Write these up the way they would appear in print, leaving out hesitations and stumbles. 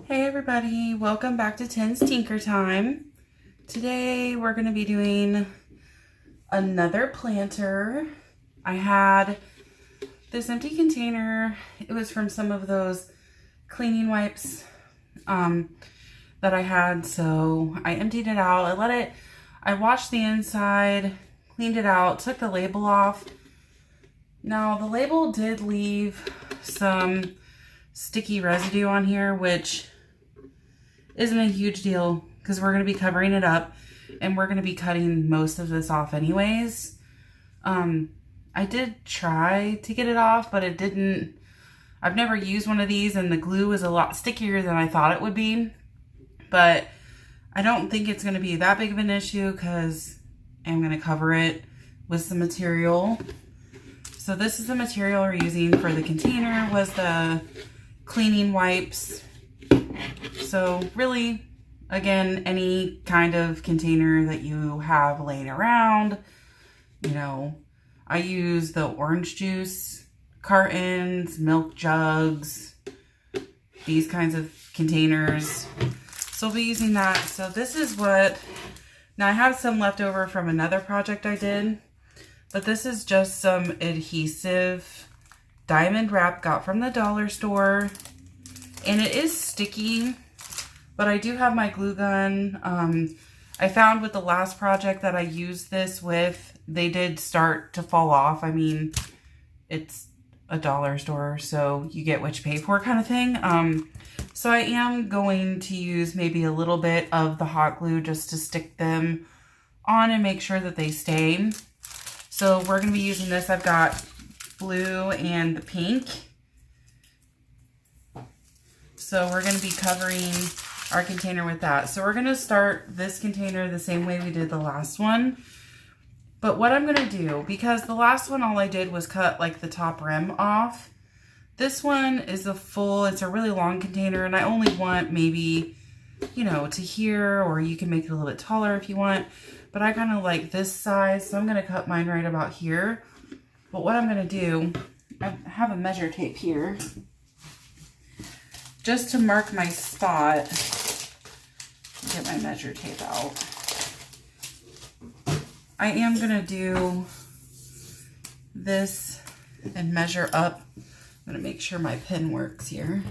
Hey everybody, welcome back to Tin's Tinker Time. Today we're going to be doing another planter. I had this empty container. It was from some of those cleaning wipes that I had, so I emptied it out. I washed the inside, cleaned it out, took the label off. Now the label did leave some sticky residue on here, which isn't a huge deal because we're going to be covering it up and we're going to be cutting most of this off anyways. I did try to get it off, but it didn't. I've never used one of these and the glue is a lot stickier than I thought it would be, but I don't think it's going to be that big of an issue because I'm going to cover it with some material. So this is the material we're using for the container, was the cleaning wipes. So really, again, any kind of container that you have laying around, you know, I use the orange juice cartons, milk jugs, these kinds of containers. So I'll be using that. So this is what, now I have some left over from another project I did, but this is just some adhesive diamond wrap got from the dollar store. And it is sticky, but I do have my glue gun. I found with the last project that I used this with, they did start to fall off. I mean, it's a dollar store, so you get what you pay for kind of thing. So I am going to use maybe a little bit of the hot glue just to stick them on and make sure that they stay. So we're going to be using this. I've got blue and the pink. So we're going to be covering our container with that. So we're going to start this container the same way we did the last one. But what I'm going to do, because the last one all I did was cut like the top rim off. This one is it's a really long container and I only want maybe, you know, to here, or you can make it a little bit taller if you want. But I kind of like this size, so I'm going to cut mine right about here. But what I'm going to do, I have a measure tape here, just to mark my spot. Get my measure tape out. I am going to do this and measure up. I'm going to make sure my pen works here.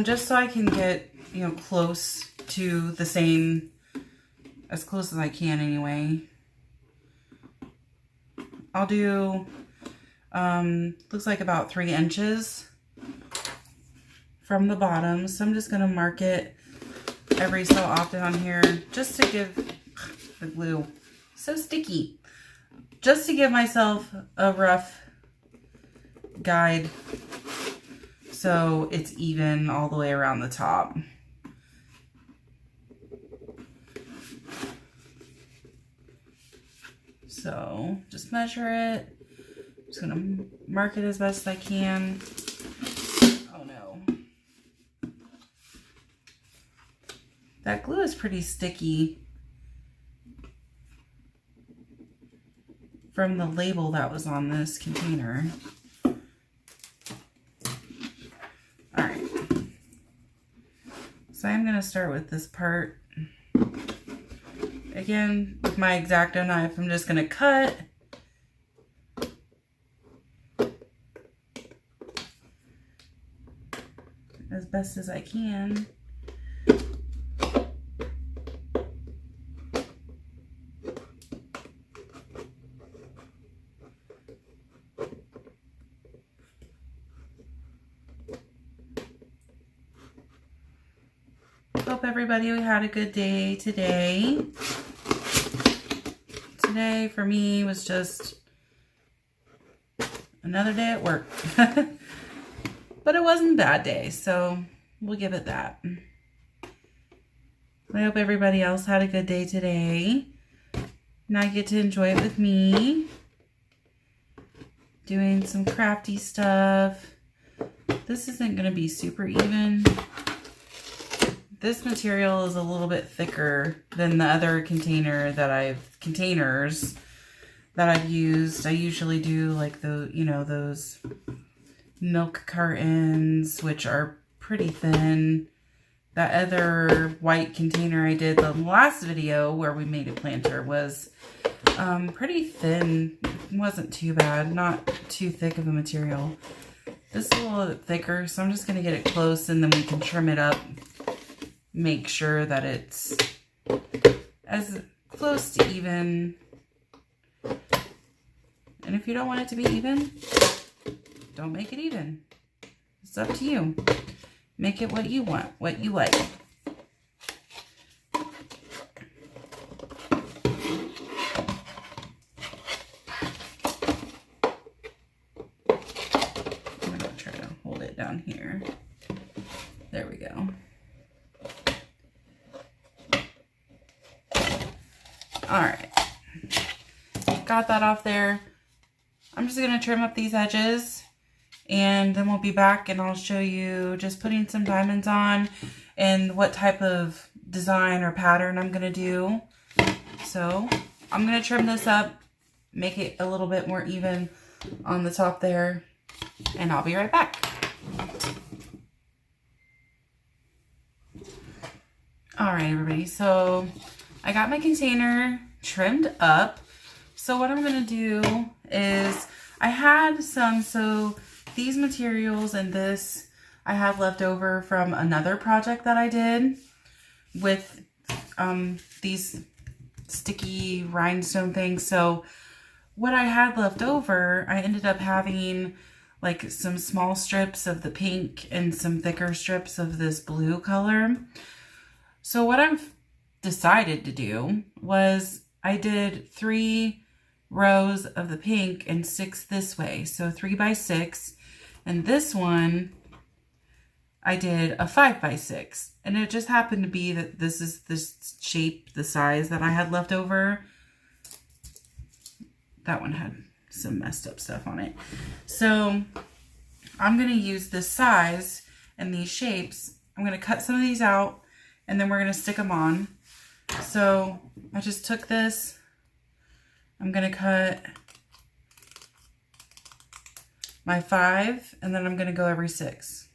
Just so I can get, you know, close to the same, as close as I can anyway. I'll do, looks like about 3 inches from the bottom. So I'm just going to mark it every so often on here just to give the glue so sticky, just to give myself a rough guide so it's even all the way around the top. So just measure it. I'm just going to mark it as best I can. That glue is pretty sticky from the label that was on this container. Alright. So I'm going to start with this part. Again, with my X-Acto knife, I'm just going to cut. As best as I can. Hope everybody had a good day today. Today for me was just another day at work. But it wasn't a bad day, so we'll give it that. I hope everybody else had a good day today. Now I get to enjoy it with me. Doing some crafty stuff. This isn't going to be super even. This material is a little bit thicker than the other containers that I've used. I usually do like those milk cartons, which are pretty thin. That other white container I did the last video where we made a planter was pretty thin. It wasn't too bad, not too thick of a material. This is a little bit thicker, so I'm just going to get it close and then we can trim it up. Make sure that it's as close to even. And if you don't want it to be even, don't make it even. It's up to you. Make it what you want, what you like. I'm going to try to hold it down here. There we go. All right. Got that off there. I'm just going to trim up these edges. And then we'll be back and I'll show you just putting some diamonds on and what type of design or pattern I'm going to do. So I'm going to trim this up, make it a little bit more even on the top there, and I'll be right back. All right, everybody. So I got my container trimmed up. So what I'm going to do is I had some, these materials and this I have left over from another project that I did with these sticky rhinestone things. So what I had left over, I ended up having like some small strips of the pink and some thicker strips of this blue color. So what I've decided to do was I did 3 rows of the pink and 6 this way. So 3 by 6. And this one, I did a 5 by 6. And it just happened to be that this is the shape, the size that I had left over. That one had some messed up stuff on it. So I'm going to use this size and these shapes. I'm going to cut some of these out and then we're going to stick them on. So I just took this. I'm going to cut my 5, and then I'm going to go every 6.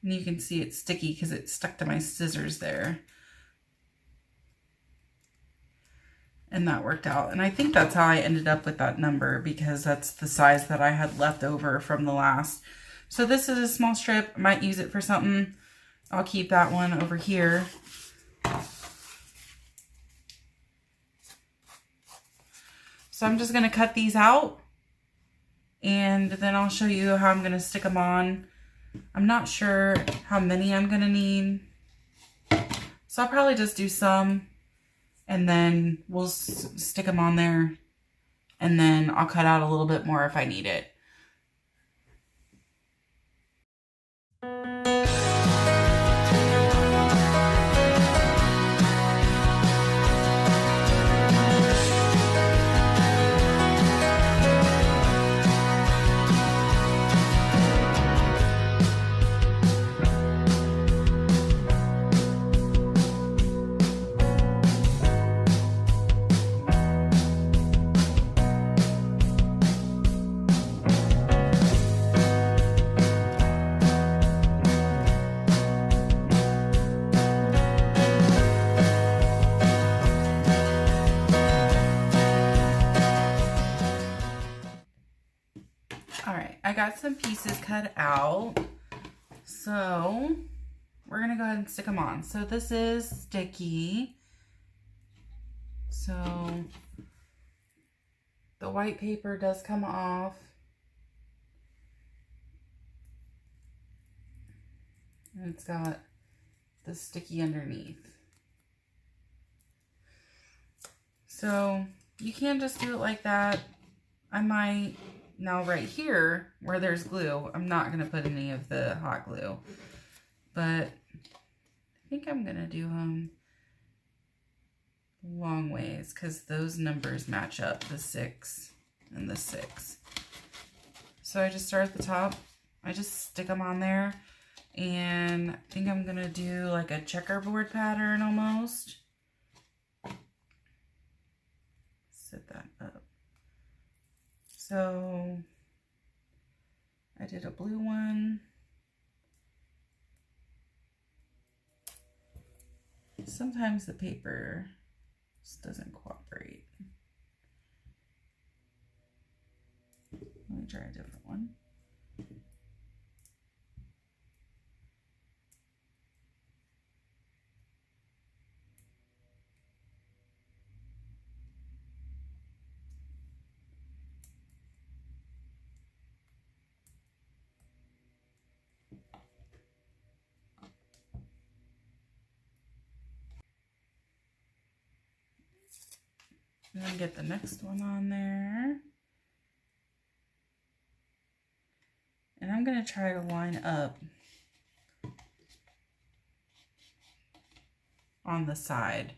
And you can see it's sticky because it's stuck to my scissors there. And that worked out. And I think that's how I ended up with that number, because that's the size that I had left over from the last. So this is a small strip. I might use it for something. I'll keep that one over here. So I'm just going to cut these out and then I'll show you how I'm going to stick them on. I'm not sure how many I'm going to need. So I'll probably just do some and then we'll stick them on there and then I'll cut out a little bit more if I need it. I got some pieces cut out, so we're gonna go ahead and stick them on. So this is sticky, so the white paper does come off. And it's got the sticky underneath. So you can just do it like that. I might, now right here where there's glue, I'm not going to put any of the hot glue, but I think I'm going to do them long ways because those numbers match up, the 6 and the 6. So I just start at the top, I just stick them on there, and I think I'm going to do like a checkerboard pattern almost. Set that up. So I did a blue one. Sometimes the paper just doesn't cooperate. Let me try a different one. And then get the next one on there. And I'm going to try to line up on the side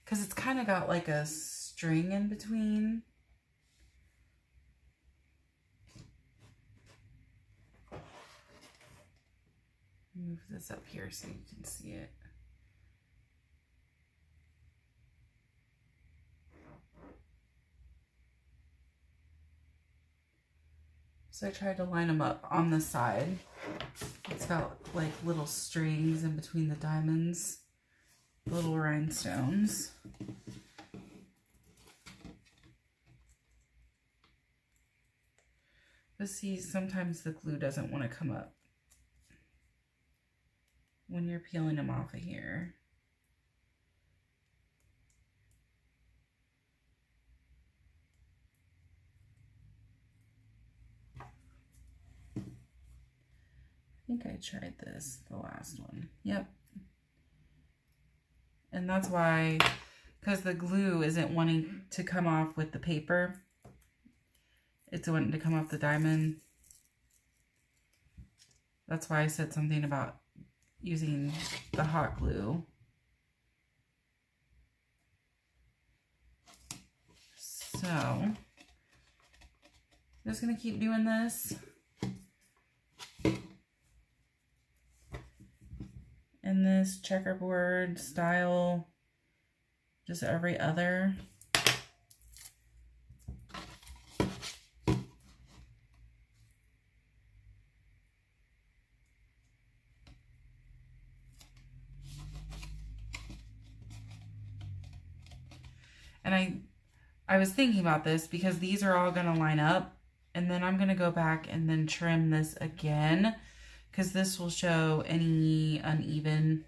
because it's kind of got like a string in between. Move this up here so you can see it. So I tried to line them up on the side. It's got like little strings in between the diamonds, little rhinestones. But see, sometimes the glue doesn't want to come up when you're peeling them off of here. I think I tried this, the last one. Yep. And that's why, because the glue isn't wanting to come off with the paper. It's wanting to come off the diamond. That's why I said something about using the hot glue. So, I'm just going to keep doing this. In this checkerboard style, just every other. And I was thinking about this because these are all going to line up, and then I'm going to go back and then trim this again, because this will show any uneven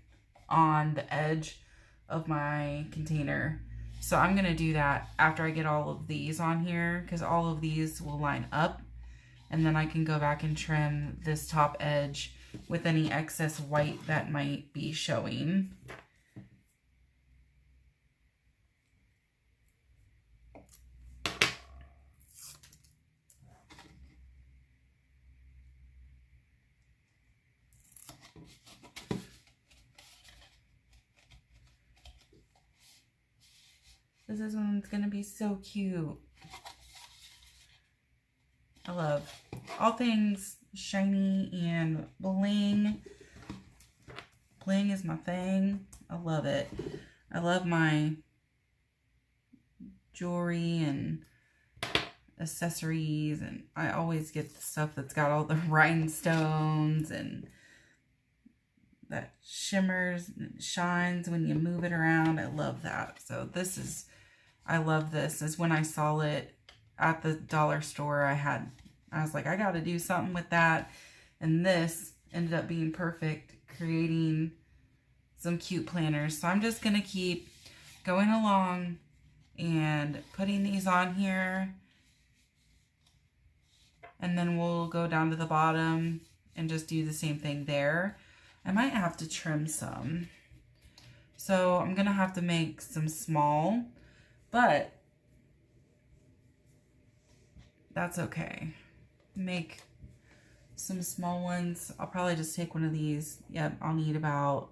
on the edge of my container. So I'm going to do that after I get all of these on here, because all of these will line up, and then I can go back and trim this top edge with any excess white that might be showing. This one's gonna be so cute. I love all things shiny and bling. Bling is my thing. I love it. I love my jewelry and accessories, and I always get the stuff that's got all the rhinestones and that shimmers and shines when you move it around. I love that. So this is, I love this. Is when I saw it at the dollar store, I was like, I got to do something with that. And this ended up being perfect, creating some cute planners. So I'm just going to keep going along and putting these on here. And then we'll go down to the bottom and just do the same thing there. I might have to trim some. So I'm going to have to make some small, but that's okay. Make some small ones. I'll probably just take one of these. Yep, I'll need about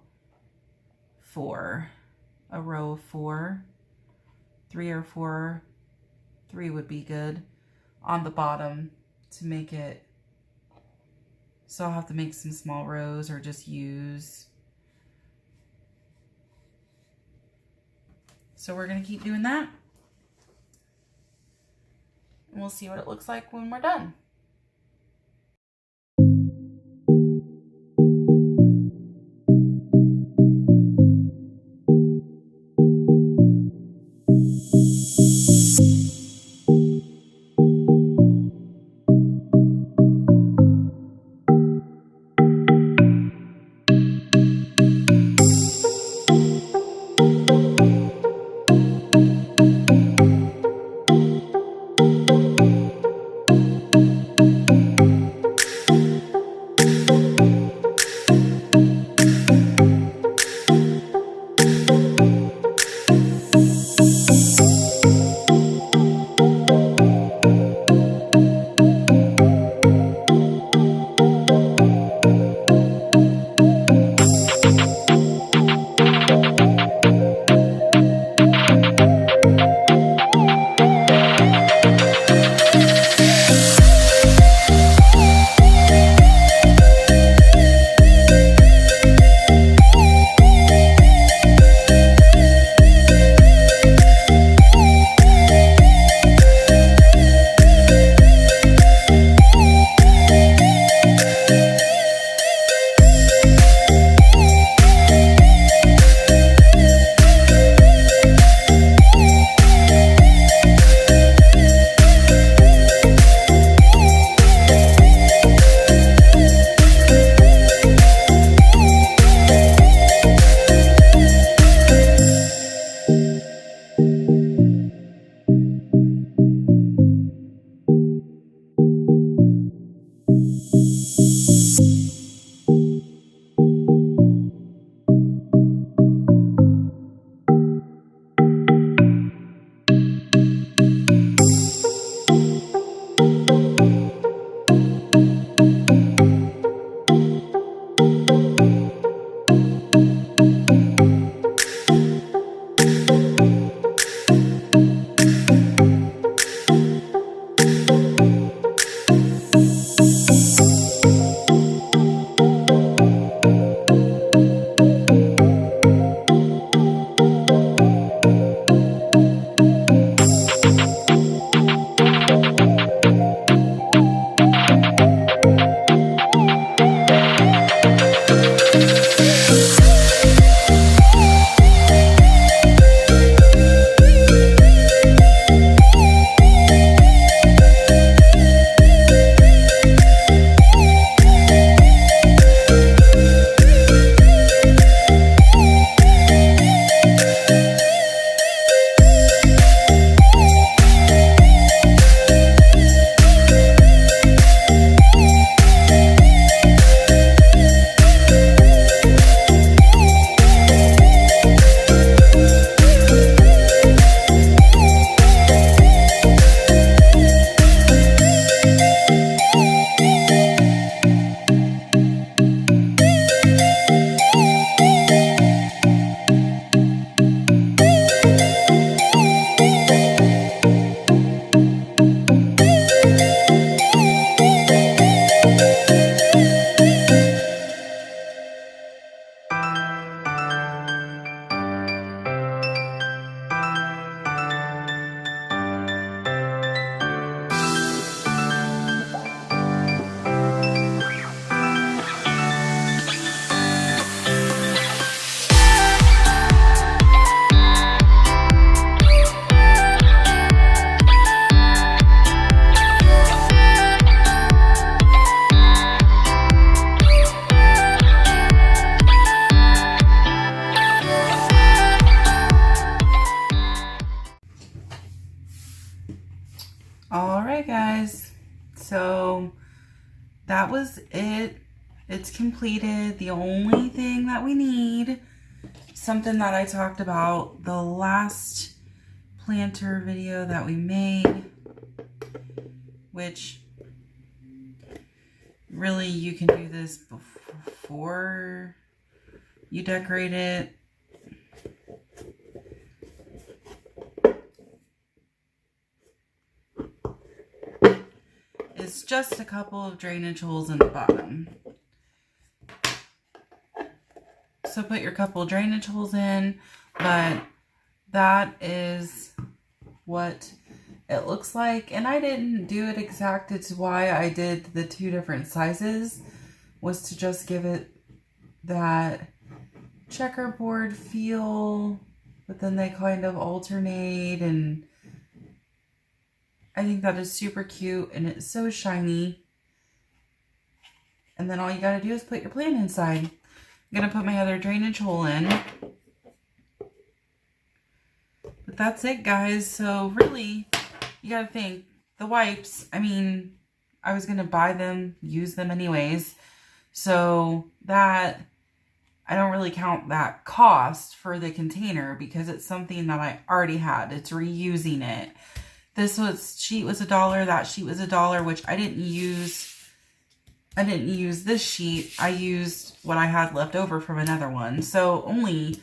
4. A row of 4. 3 or 4. 3 would be good on the bottom to make it. So I'll have to make some small rows or just use. So we're going to keep doing that. and we'll see what it looks like when we're done. Alright guys, so that was it. It's completed. The only thing that we need, something that I talked about the last planter video that we made, which really you can do this before you decorate it. It's just a couple of drainage holes in the bottom. So put your couple of drainage holes in, but that is what it looks like, and I didn't do it exact. It's why I did the 2 different sizes, was to just give it that checkerboard feel, but then they kind of alternate, and I think that is super cute, and it's so shiny. And then all you gotta do is put your plant inside. I'm gonna put my other drainage hole in. But that's it, guys. So really, you gotta think, the wipes, I mean, I was gonna buy them, use them anyways. So that, I don't really count that cost for the container because it's something that I already had. It's reusing it. This sheet was $1, that sheet was $1, which I didn't use this sheet. I used what I had left over from another one. So only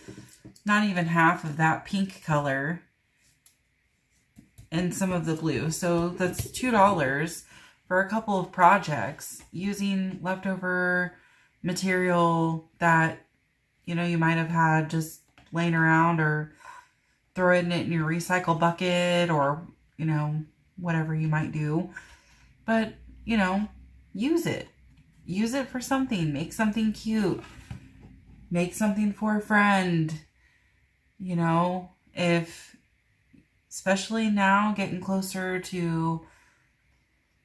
not even half of that pink color and some of the blue. So that's $2 for a couple of projects using leftover material that, you know, you might have had just laying around, or throwing it in your recycle bucket, or, you know, whatever you might do. But, you know, use it. Use it for something. Make something cute. Make something for a friend. You know, especially now, getting closer to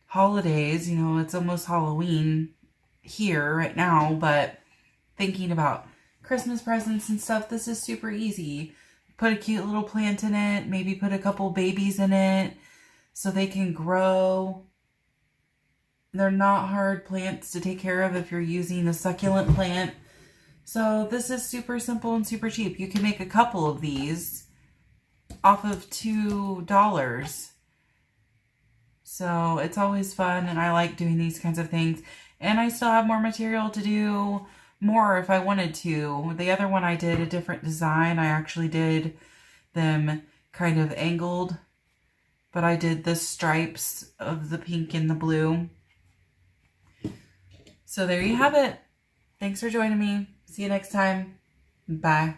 holidays, you know, it's almost Halloween here right now, but thinking about Christmas presents and stuff, this is super easy. Put a cute little plant in it, maybe put a couple babies in it so they can grow. They're not hard plants to take care of if you're using a succulent plant. So this is super simple and super cheap. You can make a couple of these off of $2. So it's always fun, and I like doing these kinds of things. And I still have more material to do more if I wanted to. The other one I did a different design. I actually did them kind of angled, but I did the stripes of the pink and the blue. So there you have it. Thanks for joining me. See you next time. Bye.